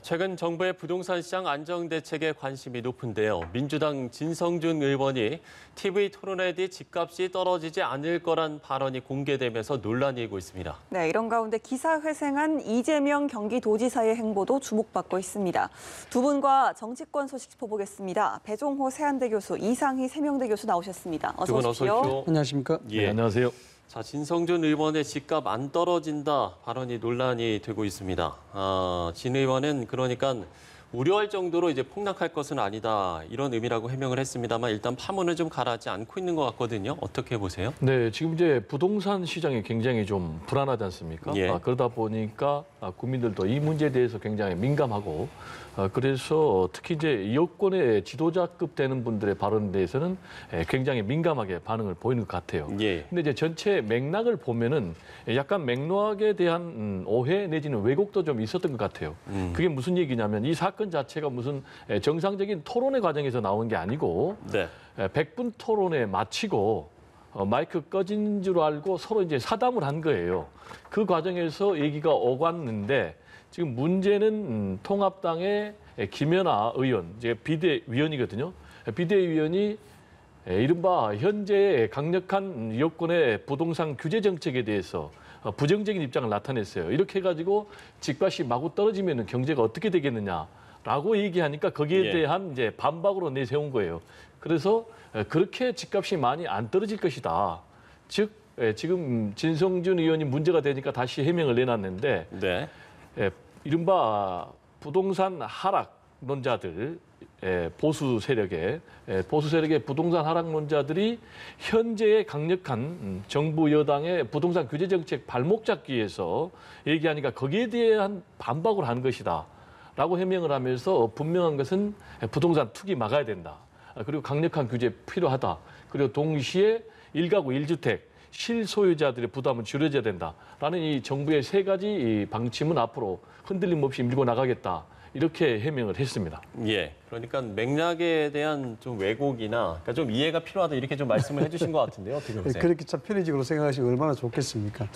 최근 정부의 부동산 시장 안정 대책에 관심이 높은데요. 민주당 진성준 의원이 TV 토론회 뒤 집값이 떨어지지 않을 거란 발언이 공개되면서 논란이 일고 있습니다. 네, 이런 가운데 기사회생한 이재명 경기도지사의 행보도 주목받고 있습니다. 두 분과 정치권 소식 짚어보겠습니다. 배종호 세한대 교수, 이상희 세명대 교수 나오셨습니다. 어서 오십시오. 어서 오십시오. 안녕하십니까? 예. 네, 안녕하세요. 자, 진성준 의원의 집값 안 떨어진다 발언이 논란이 되고 있습니다. 진 의원은 그러니까 우려할 정도로 이제 폭락할 것은 아니다 이런 의미라고 해명을 했습니다만 일단 파문을 좀 가라앉지 않고 있는 것 같거든요. 어떻게 보세요? 네, 지금 이제 부동산 시장이 굉장히 좀 불안하지 않습니까? 예. 그러다 보니까 국민들도 이 문제에 대해서 굉장히 민감하고 그래서 특히 이제 여권의 지도자급 되는 분들의 발언에 대해서는 굉장히 민감하게 반응을 보이는 것 같아요. 예. 근데 이제 전체 맥락을 보면은 약간 맥락에 대한 오해 내지는 왜곡도 좀 있었던 것 같아요. 그게 무슨 얘기냐면 이 사건 자체가 무슨 정상적인 토론회 과정에서 나온 게 아니고 네. 100분 토론회 마치고 마이크 꺼진 줄 알고 서로 이제 사담을 한 거예요. 그 과정에서 얘기가 오갔는데 지금 문제는 통합당의 김연아 의원, 이제 비대위원이거든요. 비대위원이 이른바 현재 강력한 여권의 부동산 규제 정책에 대해서 부정적인 입장을 나타냈어요. 이렇게 해가지고 집값이 마구 떨어지면 경제가 어떻게 되겠느냐라고 얘기하니까 거기에 대한 이제 반박으로 내세운 거예요. 그래서 그렇게 집값이 많이 안 떨어질 것이다. 즉 지금 진성준 의원이 문제가 되니까 다시 해명을 내놨는데 네. 이른바 부동산 하락론자들, 보수 세력의 부동산 하락론자들이 현재의 강력한 정부 여당의 부동산 규제 정책 발목 잡기 위해서 얘기하니까 거기에 대한 반박을 하는 것이다. 라고 해명을 하면서 분명한 것은 부동산 투기 막아야 된다. 그리고 강력한 규제 필요하다. 그리고 동시에 1가구 1주택 실소유자들의 부담은 줄여져야 된다라는 이 정부의 세 가지 방침은 앞으로 흔들림 없이 밀고 나가겠다. 이렇게 해명을 했습니다. 예. 그러니까 맥락에 대한 좀 왜곡이나 그러니까 좀 이해가 필요하다 이렇게 좀 말씀을 해주신 것 같은데요. 어떻게 보세요? 그렇게 참 편의적으로 생각하시면 얼마나 좋겠습니까?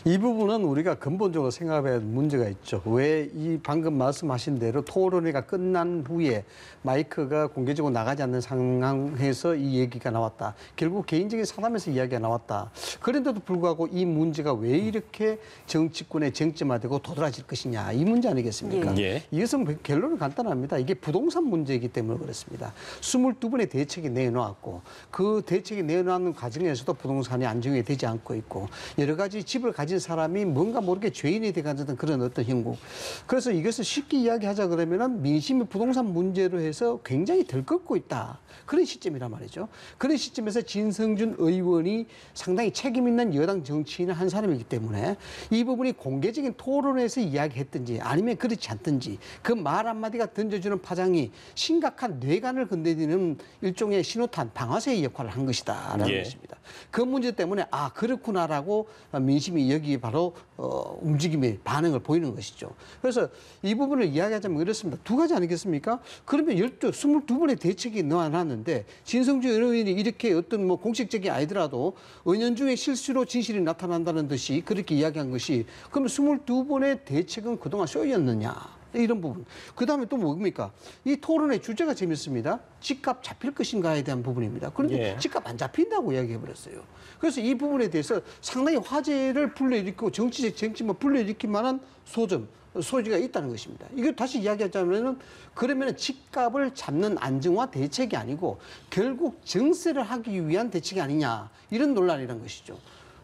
이 부분은 우리가 근본적으로 생각해야 할 문제가 있죠. 왜 이 방금 말씀하신 대로 토론회가 끝난 후에 마이크가 공개적으로 나가지 않는 상황에서 이 얘기가 나왔다. 결국 개인적인 사담에서 이야기가 나왔다. 그런데도 불구하고 이 문제가 왜 이렇게 정치권의 쟁점화되고 도드라질 것이냐. 이 문제 아니겠습니까? 예. 이것은 결론은 간단합니다. 이게 부동산 문제이기 때문에 그렇습니다. 22번의 대책이 내놓았고 그 대책이 내놓는 과정에서도 부동산이 안정이 되지 않고 있고 여러 가지 집을 가진 사람이 뭔가 모르게 죄인이 돼가는 그런 어떤 형국. 그래서 이것을 쉽게 이야기하자 그러면은 민심이 부동산 문제로 해서 굉장히 들끓고 있다. 그런 시점이란 말이죠. 그런 시점에서 진성준 의원이 상당히 책임 있는 여당 정치인의 한 사람이기 때문에 이 부분이 공개적인 토론에서 이야기했든지 아니면 그렇지 않든지 그 말 한마디가 던져주는 파장이 심각한 뇌관을 건드리는 일종의 신호탄, 방아쇠의 역할을 한 것이다라는 것입니다. 그 문제 때문에 그렇구나라고 민심이 여기에 바로 움직임의 반응을 보이는 것이죠. 그래서 이 부분을 이야기하자면 이렇습니다. 두 가지 아니겠습니까? 그러면 22번의 대책이 넣어놨는데 진성준 의원이 이렇게 어떤 뭐 공식적이 아니더라도 은연중에 실수로 진실이 나타난다는 듯이 그렇게 이야기한 것이 그럼 22번의 대책은 그동안 쇼였느냐? 이런 부분. 그다음에 또 뭡니까? 이 토론의 주제가 재밌습니다. 집값 잡힐 것인가에 대한 부분입니다. 그런데 집값 안 잡힌다고 이야기해버렸어요. 그래서 이 부분에 대해서 상당히 화제를 불러일으키고 정치적 쟁점을 불러일으킬 만한 소지가 있다는 것입니다. 이거 다시 이야기하자면은 그러면은 집값을 잡는 안정화 대책이 아니고 결국 증세를 하기 위한 대책이 아니냐 이런 논란이란 것이죠.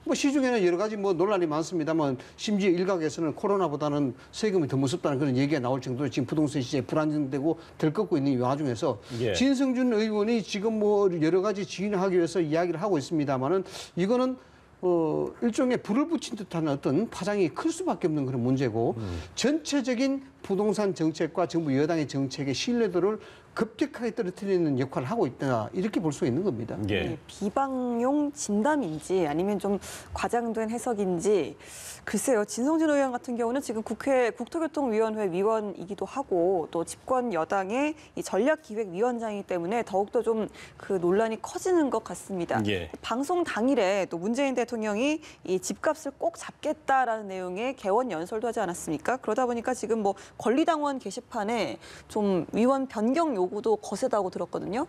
뭐 시중에는 여러 가지 뭐 논란이 많습니다만 심지어 일각에서는 코로나보다는 세금이 더 무섭다는 그런 얘기가 나올 정도로 지금 부동산 시장이 불안정되고 들끓고 있는 이 와중에서 진성준 의원이 지금 뭐 여러 가지 지인하기 위해서 이야기를 하고 있습니다만은 이거는 일종의 불을 붙인 듯한 어떤 파장이 클 수밖에 없는 그런 문제고 전체적인 부동산 정책과 정부 여당의 정책의 신뢰도를 급격하게 떨어뜨리는 역할을 하고 있다 이렇게 볼 수 있는 겁니다. 예. 비방용 진담인지 아니면 좀 과장된 해석인지 글쎄요. 진성준 의원 같은 경우는 지금 국회 국토교통위원회 위원이기도 하고 또 집권 여당의 이 전략기획위원장이기 때문에 더욱더 좀 그 논란이 커지는 것 같습니다. 예. 방송 당일에 또 문재인 대통령이 이 집값을 꼭 잡겠다라는 내용의 개원 연설도 하지 않았습니까? 그러다 보니까 지금 뭐 권리당원 게시판에 좀 위원 변경 요구도 거세다고 들었거든요.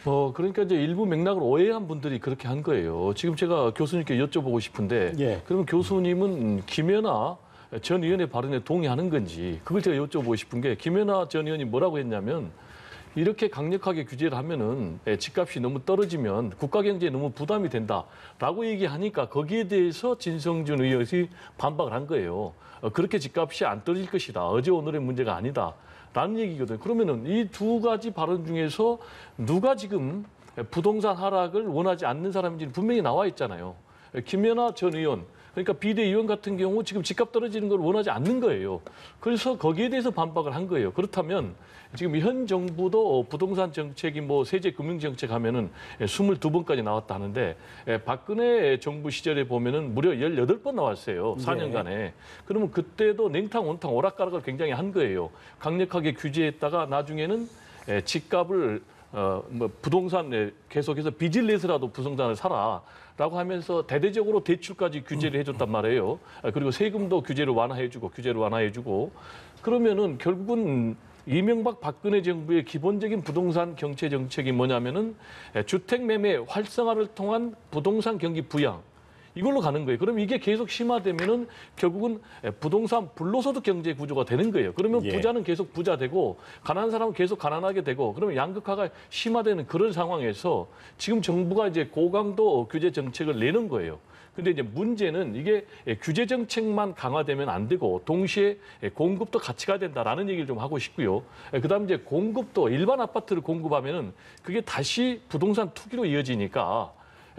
그러니까 이제 일부 맥락을 오해한 분들이 그렇게 한 거예요. 지금 제가 교수님께 여쭤보고 싶은데, 예. 그러면 교수님은 김연아 전 의원의 발언에 동의하는 건지, 그걸 제가 여쭤보고 싶은 게, 김연아 전 의원이 뭐라고 했냐면, 이렇게 강력하게 규제를 하면은 집값이 너무 떨어지면 국가 경제에 너무 부담이 된다라고 얘기하니까 거기에 대해서 진성준 의원이 반박을 한 거예요. 그렇게 집값이 안 떨어질 것이다. 어제 오늘의 문제가 아니다. 라는 얘기거든요. 그러면은 이 두 가지 발언 중에서 누가 지금 부동산 하락을 원하지 않는 사람인지는 분명히 나와 있잖아요. 김연아 전 의원, 그러니까 비대위원 같은 경우 지금 집값 떨어지는 걸 원하지 않는 거예요. 그래서 거기에 대해서 반박을 한 거예요. 그렇다면 지금 현 정부도 부동산 정책이 뭐 세제 금융 정책 하면은 22번까지 나왔다 하는데 박근혜 정부 시절에 보면은 무려 18번 나왔어요. 4년간에. 그러면 그때도 냉탕, 온탕, 오락가락을 굉장히 한 거예요. 강력하게 규제했다가 나중에는 집값을 뭐 부동산 계속해서 빚을 내서라도 부동산을 사라라고 하면서 대대적으로 대출까지 규제를 해줬단 말이에요. 그리고 세금도 규제를 완화해주고 그러면은 결국은 이명박 박근혜 정부의 기본적인 부동산 경제 정책이 뭐냐면은 주택 매매 활성화를 통한 부동산 경기 부양. 이걸로 가는 거예요. 그럼 이게 계속 심화되면은 결국은 부동산 불로소득 경제 구조가 되는 거예요. 그러면 예. 부자는 계속 부자 되고 가난한 사람은 계속 가난하게 되고 그러면 양극화가 심화되는 그런 상황에서 지금 정부가 이제 고강도 규제 정책을 내는 거예요. 근데 이제 문제는 이게 규제 정책만 강화되면 안 되고 동시에 공급도 같이 가야 된다라는 얘기를 좀 하고 싶고요. 그다음에 이제 공급도 일반 아파트를 공급하면은 그게 다시 부동산 투기로 이어지니까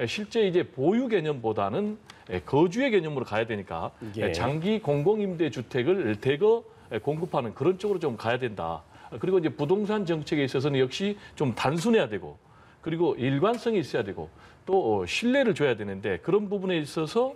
실제 이제 보유 개념보다는 거주의 개념으로 가야 되니까 예. 장기 공공임대 주택을 대거 공급하는 그런 쪽으로 좀 가야 된다. 그리고 이제 부동산 정책에 있어서는 역시 좀 단순해야 되고 그리고 일관성이 있어야 되고 또 신뢰를 줘야 되는데 그런 부분에 있어서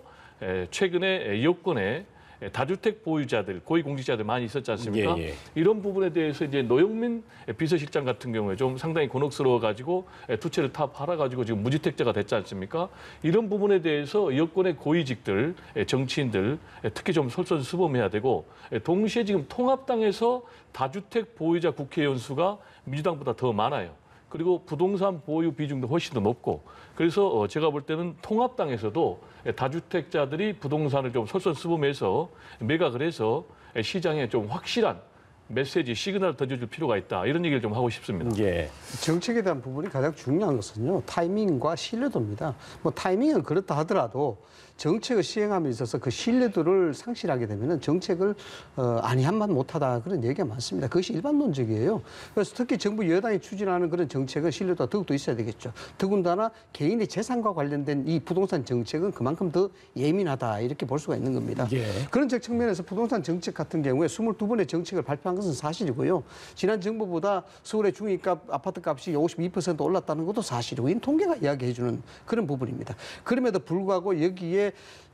최근에 여권에 다주택 보유자들, 고위공직자들 많이 있었지 않습니까? 예, 예. 이런 부분에 대해서 이제 노영민 비서실장 같은 경우에 좀 상당히 곤혹스러워가지고 두 채를 다 팔아가지고 지금 무주택자가 됐지 않습니까? 이런 부분에 대해서 여권의 고위직들, 정치인들 특히 좀 솔선수범해야 되고 동시에 지금 통합당에서 다주택 보유자 국회의원 수가 민주당보다 더 많아요. 그리고 부동산 보유 비중도 훨씬 더 높고 그래서 제가 볼 때는 통합당에서도 다주택자들이 부동산을 좀 솔선수범해서 매각을 해서 시장에 좀 확실한 메시지, 시그널을 던져줄 필요가 있다. 이런 얘기를 좀 하고 싶습니다. 예. 정책에 대한 부분이 가장 중요한 것은요. 타이밍과 신뢰도입니다. 뭐 타이밍은 그렇다 하더라도 정책을 시행함에 있어서 그 신뢰도를 상실하게 되면은 정책을 아니한만 못하다 그런 얘기가 많습니다. 그것이 일반론적이에요. 그래서 특히 정부 여당이 추진하는 그런 정책은 신뢰도가 더욱더 있어야 되겠죠. 더군다나 개인의 재산과 관련된 이 부동산 정책은 그만큼 더 예민하다 이렇게 볼 수가 있는 겁니다. 예. 그런 측면에서 부동산 정책 같은 경우에 22번의 정책을 발표한 것은 사실이고요. 지난 정부보다 서울의 중위값 아파트 값이 52% 올랐다는 것도 사실이고 이는 통계가 이야기해주는 그런 부분입니다. 그럼에도 불구하고 여기에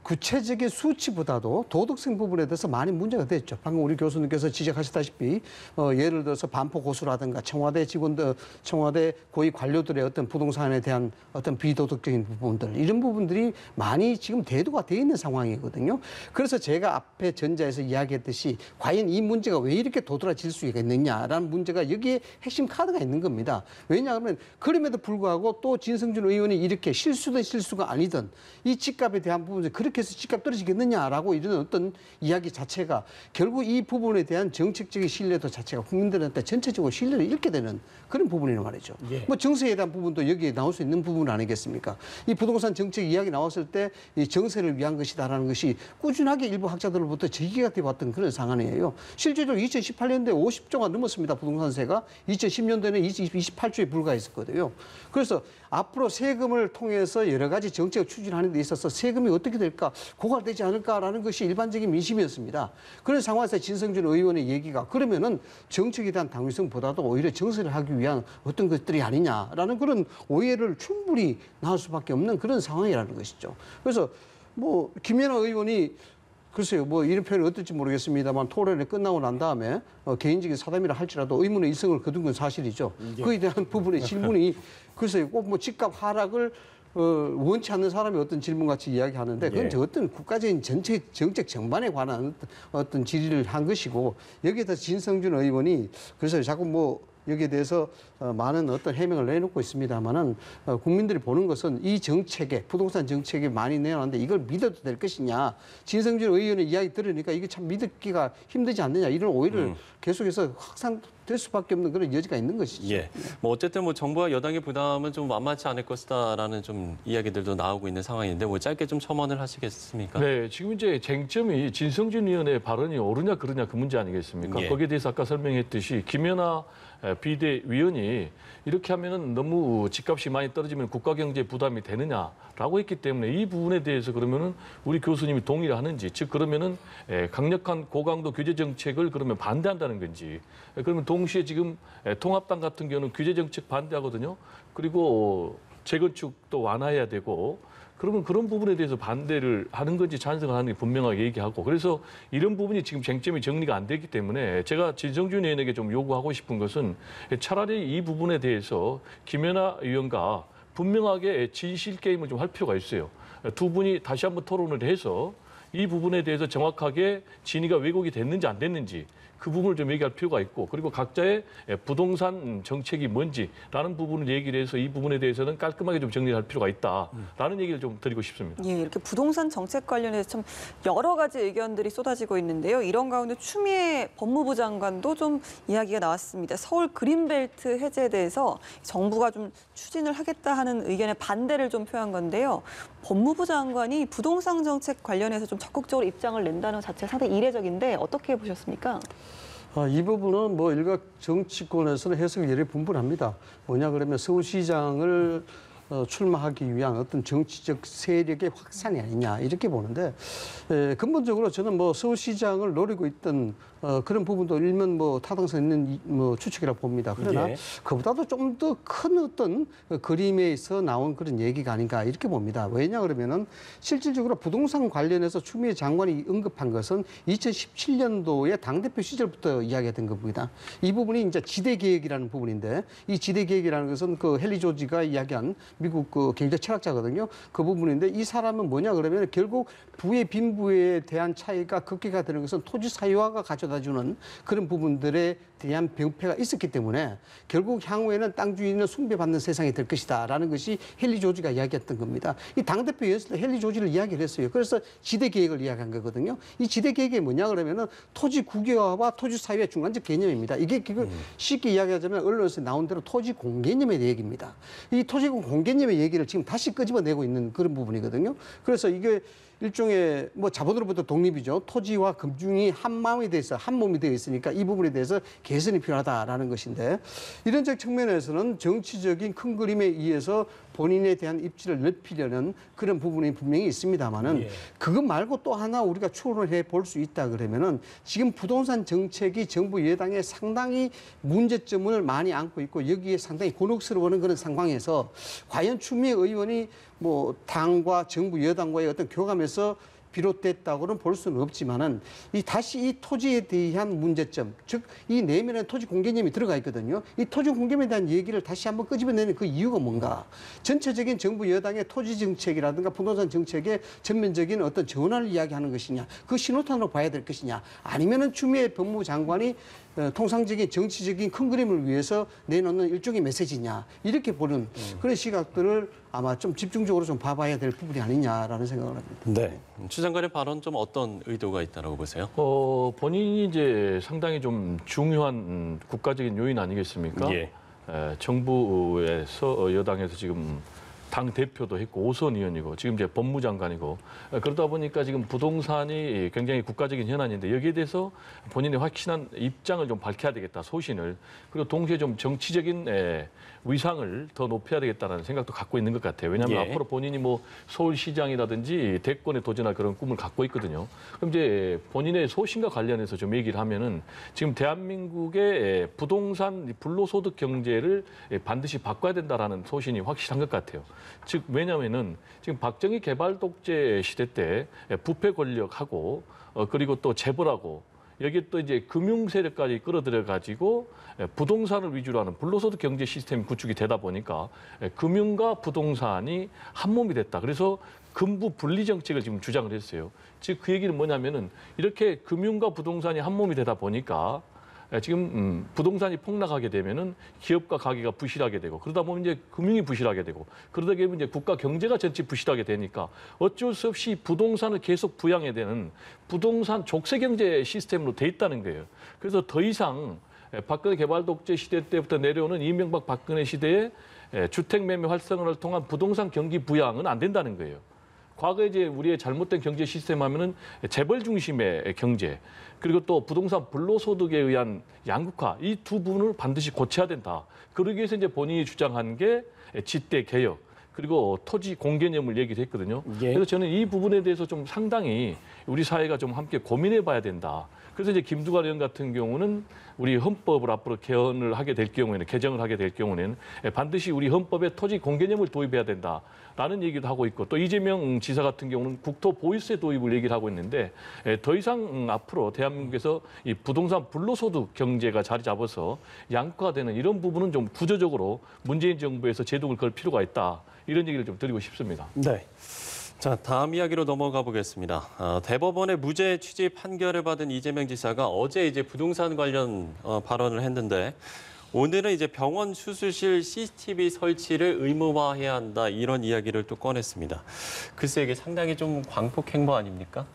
구체적인 수치보다도 도덕성 부분에 대해서 많이 문제가 됐죠. 방금 우리 교수님께서 지적하셨다시피 예를 들어서 반포 고수라든가 청와대 직원들, 청와대 고위 관료들의 어떤 부동산에 대한 어떤 비도덕적인 부분들 이런 부분들이 많이 지금 대두가 돼 있는 상황이거든요. 그래서 제가 앞에 전자에서 이야기했듯이 과연 이 문제가 왜 이렇게 도드라질 수 있겠느냐라는 문제가 여기에 핵심 카드가 있는 겁니다. 왜냐하면 그럼에도 불구하고 또 진성준 의원이 이렇게 실수든 실수가 아니든 이 집값에 대한 부분을 그렇게 해서 집값 떨어지겠느냐라고 이런 어떤 이야기 자체가 결국 이 부분에 대한 정책적인 신뢰도 자체가 국민들한테 전체적으로 신뢰를 잃게 되는 그런 부분이란 말이죠. 예. 뭐 정세에 대한 부분도 여기에 나올 수 있는 부분 아니겠습니까? 이 부동산 정책 이야기 나왔을 때 이 정세를 위한 것이다라는 것이 꾸준하게 일부 학자들로부터 제기가 돼 왔던 그런 상황이에요. 실제로 2018년도에 50조가 넘었습니다. 부동산세가 2010년도에는 28조에 불과했었거든요. 그래서 앞으로 세금을 통해서 여러 가지 정책을 추진하는 데 있어서 세금이 어떻게 될까? 않을까, 고갈되지 않을까라는 것이 일반적인 민심이었습니다. 그런 상황에서 진성준 의원의 얘기가 그러면은 정책에 대한 당위성보다도 오히려 정세를 하기 위한 어떤 것들이 아니냐라는 그런 오해를 충분히 낳을 수밖에 없는 그런 상황이라는 것이죠. 그래서 뭐 김연아 의원이 글쎄요, 뭐 이런 표현이 어떨지 모르겠습니다만 토론이 끝나고 난 다음에 개인적인 사담이라 할지라도 의문의 이성을 거둔 건 사실이죠. 그에 대한 부분의 질문이 글쎄요, 꼭 뭐 집값 하락을 원치 않는 사람이 어떤 질문같이 이야기하는데 그건 예. 어떤 국가적인 정책 전반에 관한 어떤 질의를 한 것이고 여기에 대해서 진성준 의원이 그래서 자꾸 뭐 여기에 대해서 많은 어떤 해명을 내놓고 있습니다만은 국민들이 보는 것은 이 정책에 부동산 정책에 많이 내놨는데 이걸 믿어도 될 것이냐 진성준 의원의 이야기 들으니까 이게 참 믿기가 힘들지 않느냐 이런 오해를 계속해서 확산될 수밖에 없는 그런 여지가 있는 것이죠. 예. 뭐 어쨌든 뭐 정부와 여당의 부담은 좀 만만치 않을 것이다라는 좀 이야기들도 나오고 있는 상황인데 뭐 짧게 좀 첨언을 하시겠습니까? 네, 지금 이제 쟁점이 진성준 의원의 발언이 옳으냐 그르냐 그 문제 아니겠습니까? 예. 거기에 대해서 아까 설명했듯이 김연아 비대위원이 이렇게 하면은 너무 집값이 많이 떨어지면 국가 경제에 부담이 되느냐라고 했기 때문에 이 부분에 대해서 그러면은 우리 교수님이 동의를 하는지, 즉 그러면은 강력한 고강도 규제 정책을 그러면 반대한다는 건지, 그러면 동시에 지금 통합당 같은 경우는 규제 정책 반대하거든요. 그리고 재건축도 완화해야 되고. 그러면 그런 부분에 대해서 반대를 하는 건지 찬성을 하는 게 분명하게 얘기하고 그래서 이런 부분이 지금 쟁점이 정리가 안 되기 때문에 제가 진성준 의원에게 좀 요구하고 싶은 것은 차라리 이 부분에 대해서 김연아 의원과 분명하게 진실 게임을 좀 할 필요가 있어요. 두 분이 다시 한번 토론을 해서 이 부분에 대해서 정확하게 진위가 왜곡이 됐는지 안 됐는지 그 부분을 좀 얘기할 필요가 있고 그리고 각자의 부동산 정책이 뭔지라는 부분을 얘기를 해서 이 부분에 대해서는 깔끔하게 좀 정리를 할 필요가 있다라는 얘기를 좀 드리고 싶습니다. 예, 이렇게 부동산 정책 관련해서 참 여러 가지 의견들이 쏟아지고 있는데요. 이런 가운데 추미애 법무부 장관도 좀 이야기가 나왔습니다. 서울 그린벨트 해제에 대해서 정부가 좀 추진을 하겠다 하는 의견에 반대를 좀 표한 건데요. 법무부 장관이 부동산 정책 관련해서 좀 적극적으로 입장을 낸다는 것 자체가 상당히 이례적인데 어떻게 보셨습니까? 이 부분은 뭐 일각 정치권에서는 해석이 여러 분분합니다. 뭐냐 그러면 서울시장을 출마하기 위한 어떤 정치적 세력의 확산이 아니냐 이렇게 보는데 근본적으로 저는 뭐 서울시장을 노리고 있던 그런 부분도 일면 뭐 타당성 있는 뭐 추측이라고 봅니다. 그러나 예. 그보다도 좀 더 큰 어떤 그림에서 나온 그런 얘기가 아닌가 이렇게 봅니다. 왜냐 그러면은 실질적으로 부동산 관련해서 추미애 장관이 언급한 것은 2017년도에 당대표 시절부터 이야기했던 겁니다. 이 부분이 이제 지대계획이라는 부분인데 이 지대계획이라는 것은 그 헨리 조지가 이야기한 미국 그 경제 철학자거든요. 그 부분인데 이 사람은 뭐냐 그러면 결국 부의 빈부에 대한 차이가 극대화 되는 것은 토지 사유화가 가져다주는 그런 부분들에 대한 병폐가 있었기 때문에 결국 향후에는 땅 주인은 숭배받는 세상이 될 것이다라는 것이 헨리 조지가 이야기했던 겁니다. 이 당대표 연설에 헨리 조지를 이야기를 했어요. 그래서 지대계획을 이야기한 거거든요. 이 지대계획이 뭐냐 그러면은 토지 국유화와 토지 사유의 중간적 개념입니다. 이게 쉽게 이야기하자면 언론에서 나온 대로 토지 공개념의 얘기입니다. 이 토지 공개념의 얘기를 지금 다시 끄집어내고 있는 그런 부분이거든요. 그래서 이게 일종의 뭐 자본으로부터 독립이죠. 토지와 금융이 한 마음이 돼 있어, 한 몸이 되어 있으니까 이 부분에 대해서 개선이 필요하다라는 것인데 이런 측면에서는 정치적인 큰 그림에 의해서 본인에 대한 입지를 넓히려는 그런 부분이 분명히 있습니다만은 예. 그것 말고 또 하나 우리가 추론을 해 볼 수 있다 그러면은 지금 부동산 정책이 정부 여당에 상당히 문제점을 많이 안고 있고 여기에 상당히 곤혹스러워하는 그런 상황에서 과연 추미애 의원이 뭐 당과 정부 여당과의 어떤 교감에서 비롯됐다고는 볼 수는 없지만은 다시 이 토지에 대한 문제점, 즉 이 내면에 토지 공개념이 들어가 있거든요. 이 토지 공개념에 대한 얘기를 다시 한번 끄집어내는 그 이유가 뭔가? 전체적인 정부 여당의 토지 정책이라든가 부동산 정책의 전면적인 어떤 전환을 이야기하는 것이냐, 그 신호탄으로 봐야 될 것이냐, 아니면은 추미애 법무부 장관이 통상적인 정치적인 큰 그림을 위해서 내놓는 일종의 메시지냐 이렇게 보는 그런 시각들을 아마 좀 집중적으로 좀 봐봐야 될 부분이 아니냐라는 생각을 합니다. 네. 추 장관의 발언 좀 어떤 의도가 있다고 보세요? 본인이 이제 상당히 좀 중요한 국가적인 요인 아니겠습니까? 예. 정부에서 여당에서 지금 당 대표도 했고 5선 의원이고 지금 이제 법무장관이고 그러다 보니까 지금 부동산이 굉장히 국가적인 현안인데 여기에 대해서 본인의 확실한 입장을 좀 밝혀야 되겠다, 소신을. 그리고 동시에 좀 정치적인 위상을 더 높여야 되겠다는 생각도 갖고 있는 것 같아요. 왜냐하면 예. 앞으로 본인이 뭐 서울시장이라든지 대권에 도전할 그런 꿈을 갖고 있거든요. 그럼 이제 본인의 소신과 관련해서 좀 얘기를 하면은 지금 대한민국의 부동산 불로소득 경제를 반드시 바꿔야 된다라는 소신이 확실한 것 같아요. 즉 왜냐하면은 지금 박정희 개발 독재 시대 때 부패 권력하고 그리고 또 재벌하고 여기에 또 이제 금융 세력까지 끌어들여 가지고 부동산을 위주로 하는 불로소득 경제 시스템이 구축이 되다 보니까 금융과 부동산이 한 몸이 됐다. 그래서 금부 분리 정책을 지금 주장을 했어요. 즉 그 얘기는 뭐냐면은 이렇게 금융과 부동산이 한 몸이 되다 보니까 지금 부동산이 폭락하게 되면은 기업과 가게가 부실하게 되고 그러다 보면 이제 금융이 부실하게 되고 그러다 보면 이제 국가 경제가 전체 부실하게 되니까 어쩔 수 없이 부동산을 계속 부양해야 되는 부동산 족쇄 경제 시스템으로 돼 있다는 거예요. 그래서 더 이상 박근혜 개발 독재 시대 때부터 내려오는 이명박 박근혜 시대의 주택 매매 활성화를 통한 부동산 경기 부양은 안 된다는 거예요. 과거에 이제 우리의 잘못된 경제 시스템 하면은 재벌 중심의 경제 그리고 또 부동산 불로소득에 의한 양극화 이 두 부분을 반드시 고쳐야 된다. 그러기 위해서 이제 본인이 주장한 게 지대 개혁 그리고 토지 공개념을 얘기를 했거든요. 예. 그래서 저는 이 부분에 대해서 좀 상당히 우리 사회가 좀 함께 고민해봐야 된다. 그래서 이제 김두관 의원 같은 경우는 우리 헌법을 앞으로 개헌을 하게 될 경우에는 개정을 하게 될 경우에는 반드시 우리 헌법에 토지 공개념을 도입해야 된다라는 얘기도 하고 있고 또 이재명 지사 같은 경우는 국토 보유세 도입을 얘기를 하고 있는데 더 이상 앞으로 대한민국에서 이 부동산 불로소득 경제가 자리 잡아서 양극화되는 이런 부분은 좀 구조적으로 문재인 정부에서 제동을 걸 필요가 있다. 이런 얘기를 좀 드리고 싶습니다. 네. 자, 다음 이야기로 넘어가 보겠습니다. 대법원의 무죄 취지 판결을 받은 이재명 지사가 어제 이제 부동산 관련 발언을 했는데 오늘은 이제 병원 수술실 CCTV 설치를 의무화해야 한다 이런 이야기를 또 꺼냈습니다. 글쎄 이게 상당히 좀 광폭 행보 아닙니까?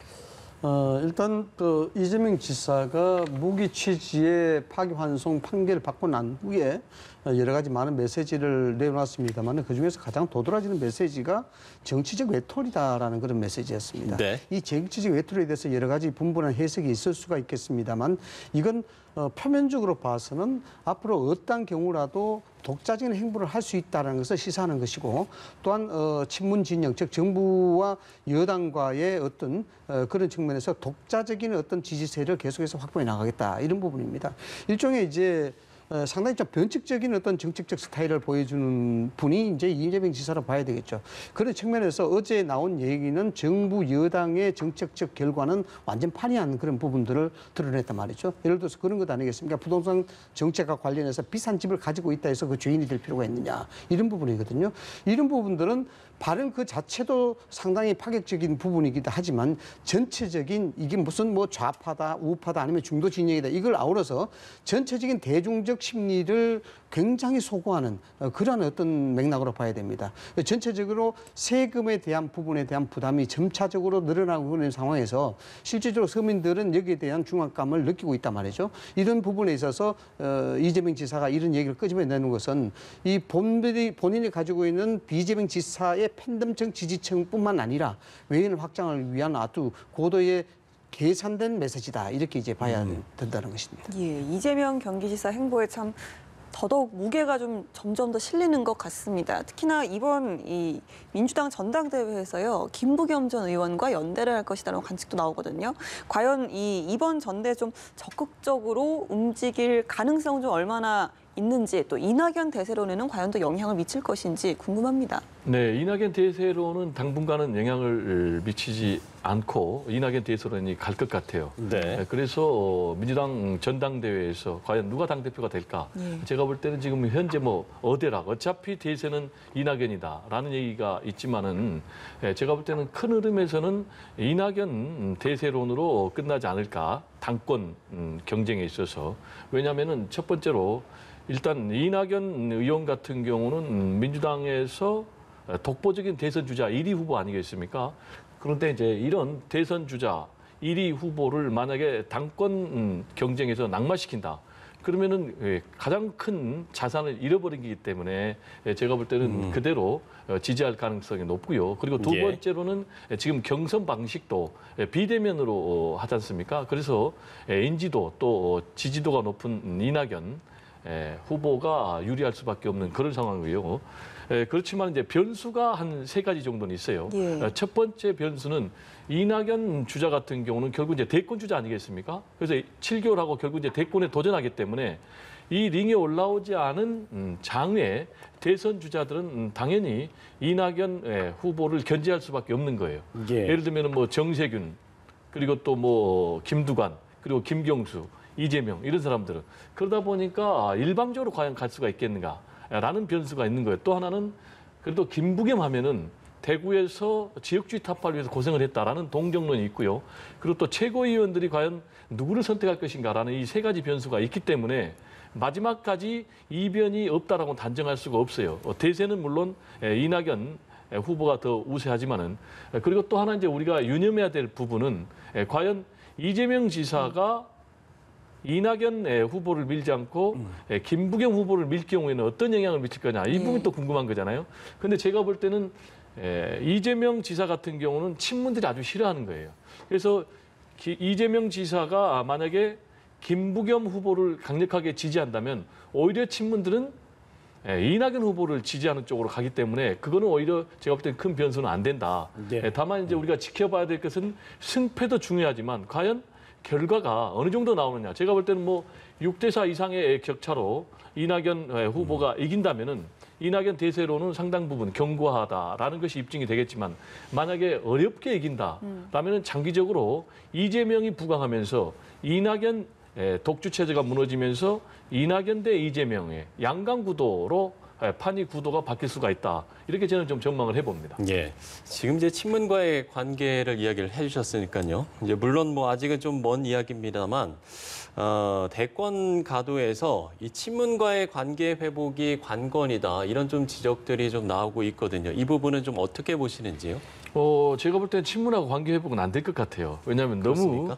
일단 그 이재명 지사가 무기 취지의 파기환송 판결을 받고 난 후에 여러 가지 많은 메시지를 내놓았습니다만 그중에서 가장 도드라지는 메시지가 정치적 외톨이다라는 그런 메시지였습니다. 네. 이 정치적 외톨이에 대해서 여러 가지 분분한 해석이 있을 수가 있겠습니다만 이건 표면적으로 봐서는 앞으로 어떤 경우라도 독자적인 행보를 할 수 있다는 것을 시사하는 것이고 또한 친문 진영 즉 정부와 여당과의 어떤 그런 측면에서 독자적인 어떤 지지세를 계속해서 확보해 나가겠다 이런 부분입니다. 일종의 이제 상당히 좀 변칙적인 어떤 정책적 스타일을 보여주는 분이 이제 이재명 지사로 봐야 되겠죠. 그런 측면에서 어제 나온 얘기는 정부 여당의 정책적 결과는 완전 판이한 그런 부분들을 드러냈단 말이죠. 예를 들어서 그런 것 아니겠습니까? 부동산 정책과 관련해서 비싼 집을 가지고 있다 해서 그 죄인이 될 필요가 있느냐 이런 부분이거든요. 이런 부분들은 발언 그 자체도 상당히 파격적인 부분이기도 하지만 전체적인 이게 무슨 뭐 좌파다 우파다 아니면 중도 진영이다 이걸 아우러서 전체적인 대중적 심리를 굉장히 소구하는 그러한 어떤 맥락으로 봐야 됩니다. 전체적으로 세금에 대한 부분에 대한 부담이 점차적으로 늘어나고 있는 상황에서 실질적으로 서민들은 여기에 대한 중압감을 느끼고 있단 말이죠. 이런 부분에 있어서 이재명 지사가 이런 얘기를 끄집어내는 것은 이 본인이 가지고 있는 이재명 지사의 팬덤층 지지층뿐만 아니라 외연 확장을 위한 아주 고도의 계산된 메시지다 이렇게 이제 봐야 된다는 것입니다. 예, 이재명 경기지사 행보에 참 더더욱 무게가 좀 점점 더 실리는 것 같습니다. 특히나 이번 이 민주당 전당대회에서요 김부겸 전 의원과 연대를 할 것이라는 관측도 나오거든요. 과연 이번 전대 좀 적극적으로 움직일 가능성은 좀 얼마나 있는지 또 이낙연 대세론에는 과연 또 영향을 미칠 것인지 궁금합니다. 네, 이낙연 대세론은 당분간은 영향을 미치지 않고 이낙연 대세론이 갈 것 같아요. 네. 그래서 민주당 전당대회에서 과연 누가 당대표가 될까? 제가 볼 때는 지금 현재 뭐 어디락 어차피 대세는 이낙연이다라는 얘기가 있지만은 제가 볼 때는 큰 흐름에서는 이낙연 대세론으로 끝나지 않을까? 당권 경쟁에 있어서. 왜냐하면은 첫 번째로 일단 이낙연 의원 같은 경우는 민주당에서 독보적인 대선 주자 1위 후보 아니겠습니까? 그런데 이제 이런 대선 주자 1위 후보를 만약에 당권 경쟁에서 낙마시킨다. 그러면은 가장 큰 자산을 잃어버리기 때문에 제가 볼 때는 그대로 지지할 가능성이 높고요. 그리고 두 예. 번째로는 지금 경선 방식도 비대면으로 하지 않습니까? 그래서 인지도 또 지지도가 높은 이낙연 후보가 유리할 수밖에 없는 그런 상황이고요. 그렇지만 이제 변수가 한 3가지 정도는 있어요. 예. 첫 번째 변수는 이낙연 주자 같은 경우는 결국 이제 대권 주자 아니겠습니까? 그래서 7개월 하고 결국 이제 대권에 도전하기 때문에 이 링에 올라오지 않은 장외 대선 주자들은 당연히 이낙연 후보를 견제할 수밖에 없는 거예요. 예. 예를 들면 뭐 정세균 그리고 또 뭐 김두관 그리고 김경수 이재명 이런 사람들은 그러다 보니까 일방적으로 과연 갈 수가 있겠는가라는 변수가 있는 거예요. 또 하나는 그래도 김부겸 하면은 대구에서 지역주의 타파를 위해서 고생을 했다라는 동정론이 있고요. 그리고 또 최고위원들이 과연 누구를 선택할 것인가라는 이 3가지 변수가 있기 때문에 마지막까지 이변이 없다라고 단정할 수가 없어요. 대세는 물론 이낙연 후보가 더 우세하지만은 그리고 또 하나 이제 우리가 유념해야 될 부분은 과연 이재명 지사가 이낙연 후보를 밀지 않고 김부겸 후보를 밀 경우에는 어떤 영향을 미칠 거냐 이 부분이 또 궁금한 거잖아요. 근데 제가 볼 때는 이재명 지사 같은 경우는 친문들이 아주 싫어하는 거예요. 그래서 이재명 지사가 만약에 김부겸 후보를 강력하게 지지한다면 오히려 친문들은 이낙연 후보를 지지하는 쪽으로 가기 때문에 그거는 오히려 제가 볼 때는 큰 변수는 안 된다. 네. 다만 이제 우리가 지켜봐야 될 것은 승패도 중요하지만 과연 결과가 어느 정도 나오느냐. 제가 볼 때는 뭐 6대4 이상의 격차로 이낙연 후보가 이긴다면은 이낙연 대세로는 상당 부분 견고하다라는 것이 입증이 되겠지만 만약에 어렵게 이긴다라면은 장기적으로 이재명이 부강하면서 이낙연 독주 체제가 무너지면서 이낙연 대 이재명의 양강 구도로 판이 구도가 바뀔 수가 있다. 이렇게 저는 좀 전망을 해봅니다. 예. 지금 이제 친문과의 관계를 이야기를 해주셨으니까요. 이제 물론 뭐 아직은 좀 먼 이야기입니다만 대권 가도에서 이 친문과의 관계 회복이 관건이다. 이런 좀 지적들이 좀 나오고 있거든요. 이 부분은 좀 어떻게 보시는지요? 제가 볼 때는 친문하고 관계 회복은 안 될 것 같아요. 왜냐하면 너무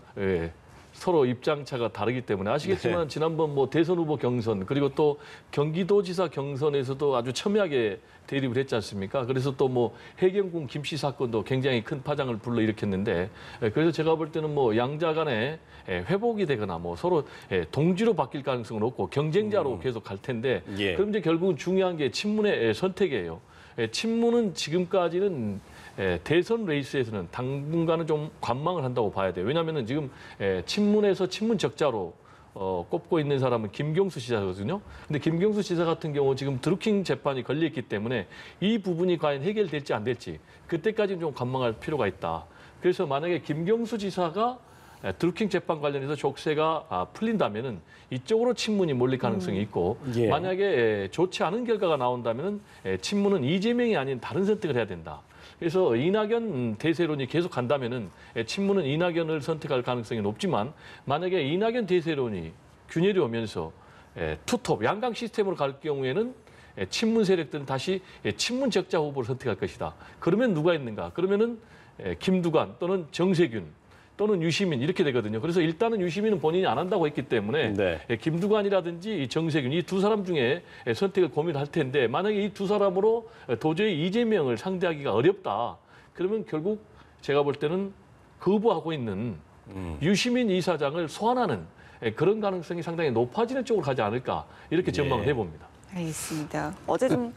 서로 입장차가 다르기 때문에 아시겠지만 지난번 뭐 대선 후보 경선 그리고 또 경기도지사 경선에서도 아주 첨예하게 대립을 했지 않습니까? 그래서 또 뭐 해경궁 김씨 사건도 굉장히 큰 파장을 불러일으켰는데 그래서 제가 볼 때는 뭐 양자 간에 회복이 되거나 뭐 서로 동지로 바뀔 가능성은 없고 경쟁자로 계속 갈 텐데 그럼 이제 결국은 중요한 게 친문의 선택이에요. 친문은 지금까지는 대선 레이스에서는 당분간은 좀 관망을 한다고 봐야 돼요. 왜냐하면 지금 친문에서 친문 적자로 꼽고 있는 사람은 김경수 지사거든요. 근데 김경수 지사 같은 경우 지금 드루킹 재판이 걸려있기 때문에 이 부분이 과연 해결될지 안 될지 그때까지는 좀 관망할 필요가 있다. 그래서 만약에 김경수 지사가 드루킹 재판 관련해서 족쇄가 풀린다면은 이쪽으로 친문이 몰릴 가능성이 있고 만약에 좋지 않은 결과가 나온다면은 친문은 이재명이 아닌 다른 선택을 해야 된다. 그래서 이낙연 대세론이 계속 간다면은 친문은 이낙연을 선택할 가능성이 높지만 만약에 이낙연 대세론이 균열이 오면서 투톱 양강 시스템으로 갈 경우에는 친문 세력들은 다시 친문 적자 후보를 선택할 것이다. 그러면 누가 있는가? 그러면은 김두관 또는 정세균 또는 유시민 이렇게 되거든요. 그래서 일단은 유시민은 본인이 안 한다고 했기 때문에 김두관이라든지 정세균 이 두 사람 중에 선택을 고민할 텐데 만약에 이 두 사람으로 도저히 이재명을 상대하기가 어렵다. 그러면 결국 제가 볼 때는 거부하고 있는 유시민 이사장을 소환하는 그런 가능성이 상당히 높아지는 쪽으로 가지 않을까 이렇게 전망을 해봅니다. 알겠습니다. 어제 좀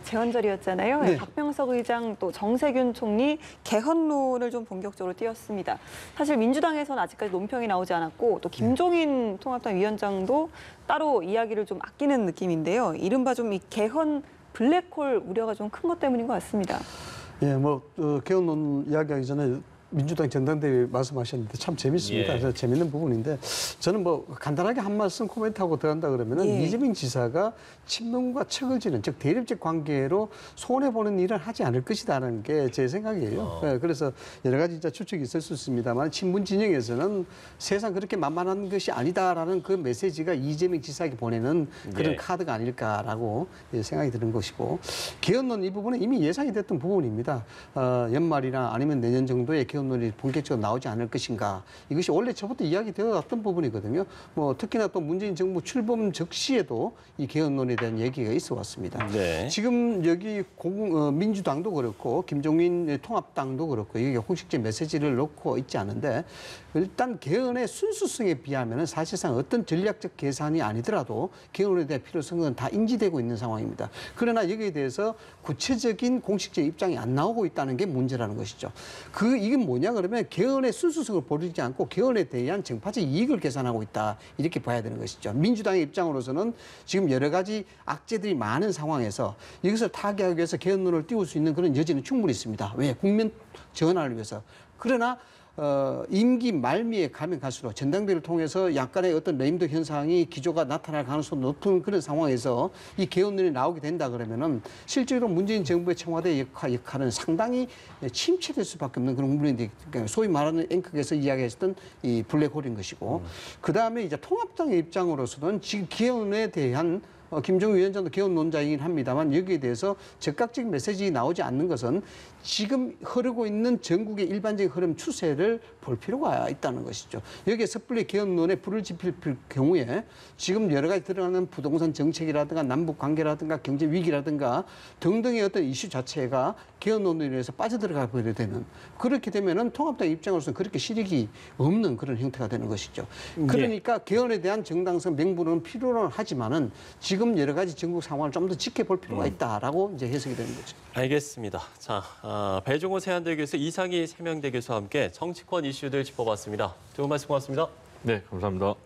제헌절이었잖아요. 박병석 의장 또 정세균 총리 개헌론을 좀 본격적으로 띄웠습니다. 사실 민주당에서는 아직까지 논평이 나오지 않았고 또 김종인 통합당 위원장도 따로 이야기를 좀 아끼는 느낌인데요. 이른바 좀 이 개헌 블랙홀 우려가 좀 큰 것 때문인 것 같습니다. 개헌론 이야기하기 전에 민주당 전당대회 말씀하셨는데 참 재밌습니다. 그래서 재밌는 부분인데 저는 뭐 간단하게 한 말씀 코멘트하고 들어간다 그러면은 이재명 지사가 친문과 척을 지는 즉 대립적 관계로 손해보는 일은 하지 않을 것이다라는 게 제 생각이에요. 그래서 여러 가지 진짜 추측이 있을 수 있습니다만 친문 진영에서는 세상 그렇게 만만한 것이 아니다라는 그 메시지가 이재명 지사에게 보내는 그런 카드가 아닐까라고 생각이 드는 것이고 개헌론 이 부분은 이미 예상이 됐던 부분입니다. 연말이나 아니면 내년 정도에 개헌 개헌론이 본격적으로 나오지 않을 것인가. 이것이 원래 저부터 이야기되어 왔던 부분이거든요. 뭐 특히나 또 문재인 정부 출범 적시에도 이 개헌론에 대한 얘기가 있어 왔습니다. 네. 지금 여기 민주당도 그렇고 김종인 통합당도 그렇고 이게 공식적 메시지를 놓고 있지 않은데 일단 개헌의 순수성에 비하면 사실상 어떤 전략적 계산이 아니더라도 개헌에 대한 필요성은 다 인지되고 있는 상황입니다. 그러나 여기에 대해서 구체적인 공식적 입장이 안 나오고 있다는 게 문제라는 것이죠. 이게 뭐냐 그러면 개헌의 순수성을 보이지 않고 개헌에 대한 정파적 이익을 계산하고 있다 이렇게 봐야 되는 것이죠. 민주당의 입장으로서는 지금 여러 가지 악재들이 많은 상황에서 이것을 타개하기 위해서 개헌론을 띄울 수 있는 그런 여지는 충분히 있습니다. 왜? 국면 전환을 위해서. 그러나 임기 말미에 가면 갈수록 전당대회를 통해서 약간의 어떤 레임덕 현상이 기조가 나타날 가능성이 높은 그런 상황에서 이 개헌론이 나오게 된다 그러면은 실제로 문재인 정부의 청와대 역할은 상당히 침체될 수밖에 없는 그런 부분인데 소위 말하는 앵커에서 이야기했던 이 블랙홀인 것이고 그 다음에 이제 통합당의 입장으로서는 지금 개헌에 대한 김종인 위원장도 개헌론자이긴 합니다만 여기에 대해서 적극적인 메시지 나오지 않는 것은 지금 흐르고 있는 전국의 일반적인 흐름 추세를 볼 필요가 있다는 것이죠. 여기에 섣불리 개헌론에 불을 지필 경우에 지금 여러 가지 들어가는 부동산 정책이라든가 남북 관계라든가 경제 위기라든가 등등의 어떤 이슈 자체가 개헌론으로 인해서 빠져들어가 버리게 되는 그렇게 되면은 통합당 입장으로서는 그렇게 실익이 없는 그런 형태가 되는 것이죠. 그러니까 개헌에 대한 정당성 명분은 필요는 하지만은 지금 여러 가지 전국 상황을 좀 더 지켜볼 필요가 있다라고 이제 해석이 되는 거죠. 알겠습니다. 자, 배종호 세한대 교수, 이상희 세명대 교수와 함께 정치권 이슈들 짚어봤습니다. 두 분 말씀 고맙습니다. 네, 감사합니다.